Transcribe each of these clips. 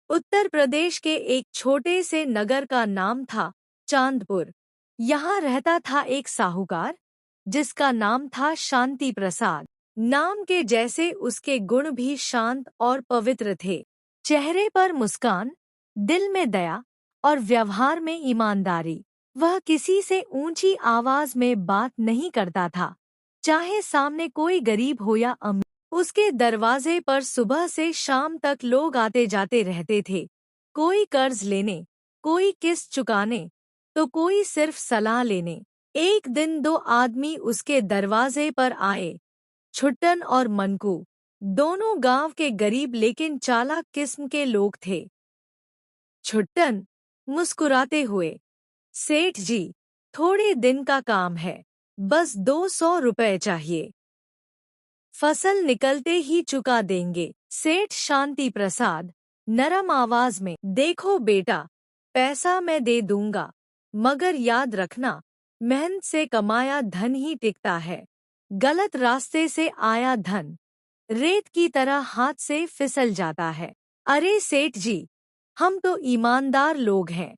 उत्तर प्रदेश के एक छोटे से नगर का नाम था चांदपुर। यहाँ रहता था एक साहूकार जिसका नाम था शांति प्रसाद। नाम के जैसे उसके गुण भी शांत और पवित्र थे। चेहरे पर मुस्कान, दिल में दया और व्यवहार में ईमानदारी। वह किसी से ऊंची आवाज में बात नहीं करता था, चाहे सामने कोई गरीब हो या अमीर। उसके दरवाजे पर सुबह से शाम तक लोग आते जाते रहते थे। कोई कर्ज लेने, कोई किस्त चुकाने, तो कोई सिर्फ सलाह लेने। एक दिन दो आदमी उसके दरवाजे पर आए, छुट्टन और मनकू। दोनों गांव के गरीब लेकिन चालाक किस्म के लोग थे। छुट्टन मुस्कुराते हुए, सेठ जी, थोड़े दिन का काम है, बस 200 रुपए चाहिए, फसल निकलते ही चुका देंगे। सेठ शांति प्रसाद नरम आवाज में, देखो बेटा, पैसा मैं दे दूंगा, मगर याद रखना, मेहनत से कमाया धन ही टिकता है। गलत रास्ते से आया धन रेत की तरह हाथ से फिसल जाता है। अरे सेठ जी, हम तो ईमानदार लोग हैं,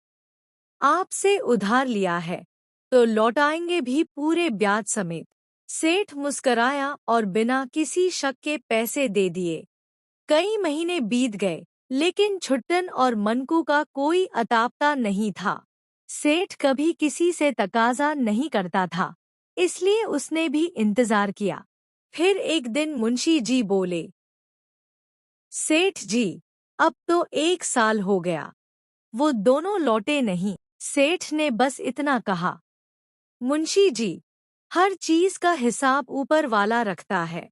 आपसे उधार लिया है तो लौटाएंगे भी पूरे ब्याज समेत। सेठ मुस्कराया और बिना किसी शक के पैसे दे दिए। कई महीने बीत गए, लेकिन छुट्टन और मनकू का कोई अतापता नहीं था। सेठ कभी किसी से तकाजा नहीं करता था, इसलिए उसने भी इंतजार किया। फिर एक दिन मुंशी जी बोले, सेठ जी, अब तो 1 साल हो गया, वो दोनों लौटे नहीं। सेठ ने बस इतना कहा, मुंशी जी, हर चीज का हिसाब ऊपर वाला रखता है,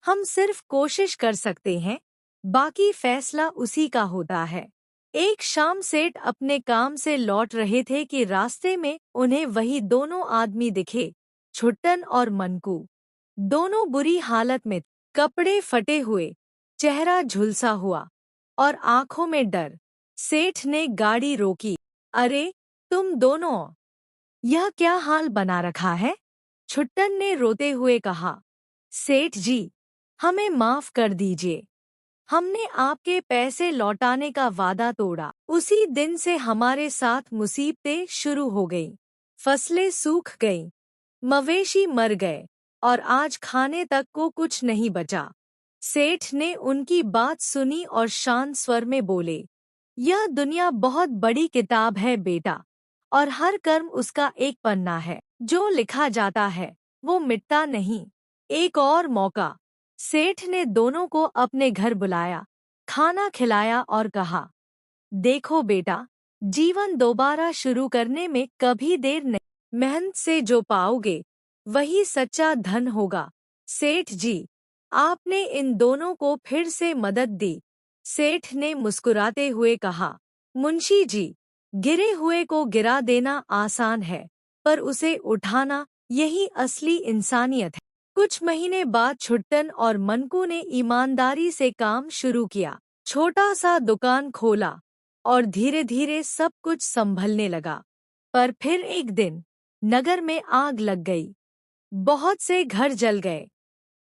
हम सिर्फ कोशिश कर सकते हैं, बाकी फैसला उसी का होता है। एक शाम सेठ अपने काम से लौट रहे थे कि रास्ते में उन्हें वही दोनों आदमी दिखे, छुट्टन और मनकू। दोनों बुरी हालत में, कपड़े फटे हुए, चेहरा झुलसा हुआ और आंखों में डर। सेठ ने गाड़ी रोकी। अरे तुम दोनों, यह क्या हाल बना रखा है? छुट्टन ने रोते हुए कहा, सेठ जी, हमें माफ कर दीजिए, हमने आपके पैसे लौटाने का वादा तोड़ा। उसी दिन से हमारे साथ मुसीबतें शुरू हो गईं। फसलें सूख गईं, मवेशी मर गए और आज खाने तक को कुछ नहीं बचा। सेठ ने उनकी बात सुनी और शांत स्वर में बोले, यह दुनिया बहुत बड़ी किताब है बेटा, और हर कर्म उसका एक पन्ना है। जो लिखा जाता है वो मिटता नहीं। एक और मौका। सेठ ने दोनों को अपने घर बुलाया, खाना खिलाया और कहा, देखो बेटा, जीवन दोबारा शुरू करने में कभी देर नहीं, मेहनत से जो पाओगे वही सच्चा धन होगा। सेठ जी, आपने इन दोनों को फिर से मदद दी। सेठ ने मुस्कुराते हुए कहा, मुंशी जी, गिरे हुए को गिरा देना आसान है, पर उसे उठाना यही असली इंसानियत है। कुछ महीने बाद छुट्टन और मनकू ने ईमानदारी से काम शुरू किया। छोटा सा दुकान खोला और धीरे धीरे सब कुछ संभलने लगा। पर फिर एक दिन नगर में आग लग गई। बहुत से घर जल गए।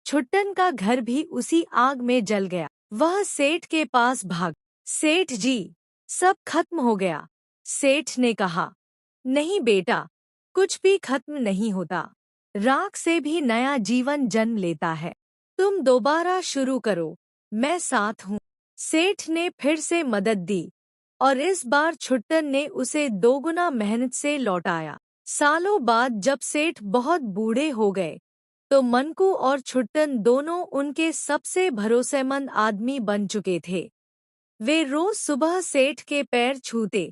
छुट्टन का घर भी उसी आग में जल गया। वह सेठ के पास भाग, सेठ जी, सब खत्म हो गया। सेठ ने कहा, नहीं बेटा, कुछ भी खत्म नहीं होता, राख से भी नया जीवन जन्म लेता है। तुम दोबारा शुरू करो, मैं साथ हूँ। सेठ ने फिर से मदद दी और इस बार छुट्टन ने उसे दोगुना मेहनत से लौटाया। सालों बाद जब सेठ बहुत बूढ़े हो गए, तो मनकू और छुट्टन दोनों उनके सबसे भरोसेमंद आदमी बन चुके थे। वे रोज सुबह सेठ के पैर छूते,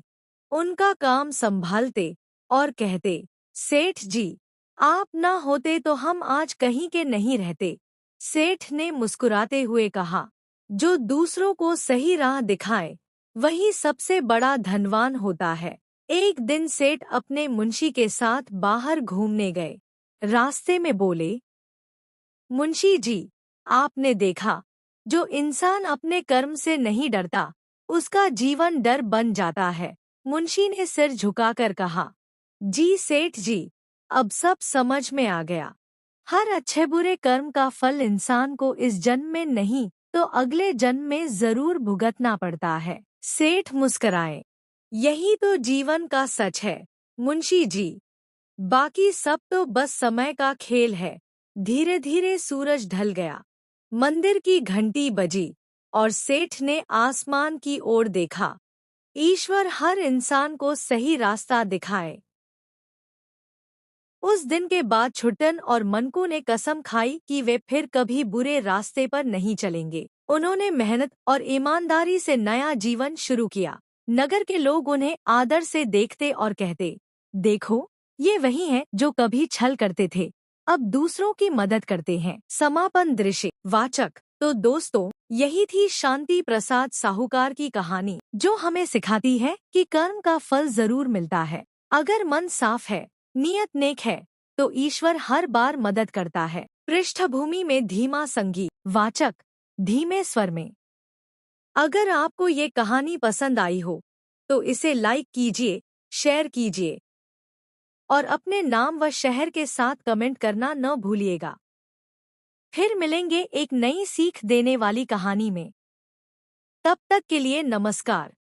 उनका काम संभालते और कहते, सेठ जी, आप ना होते तो हम आज कहीं के नहीं रहते। सेठ ने मुस्कुराते हुए कहा, जो दूसरों को सही राह दिखाए वही सबसे बड़ा धनवान होता है। एक दिन सेठ अपने मुंशी के साथ बाहर घूमने गए। रास्ते में बोले, मुंशी जी, आपने देखा, जो इंसान अपने कर्म से नहीं डरता उसका जीवन डर बन जाता है। मुंशी ने सिर झुकाकर कहा, जी सेठ जी, अब सब समझ में आ गया। हर अच्छे बुरे कर्म का फल इंसान को इस जन्म में नहीं तो अगले जन्म में जरूर भुगतना पड़ता है। सेठ मुस्कराए। यही तो जीवन का सच है, मुंशी जी। बाकी सब तो बस समय का खेल है। धीरे धीरे सूरज ढल गया। मंदिर की घंटी बजी और सेठ ने आसमान की ओर देखा। ईश्वर हर इंसान को सही रास्ता दिखाए। उस दिन के बाद छुट्टन और मनकू ने कसम खाई कि वे फिर कभी बुरे रास्ते पर नहीं चलेंगे। उन्होंने मेहनत और ईमानदारी से नया जीवन शुरू किया। नगर के लोग उन्हें आदर से देखते और कहते, देखो, ये वही हैं जो कभी छल करते थे, अब दूसरों की मदद करते हैं। समापन दृश्य वाचक। तो दोस्तों, यही थी शांति प्रसाद साहूकार की कहानी, जो हमें सिखाती है कि कर्म का फल जरूर मिलता है। अगर मन साफ है, नियत नेक है, तो ईश्वर हर बार मदद करता है। पृष्ठभूमि में धीमा संगीत। वाचक धीमे स्वर में। अगर आपको ये कहानी पसंद आई हो तो इसे लाइक कीजिए, शेयर कीजिए और अपने नाम व शहर के साथ कमेंट करना न भूलिएगा। फिर मिलेंगे एक नई सीख देने वाली कहानी में। तब तक के लिए नमस्कार।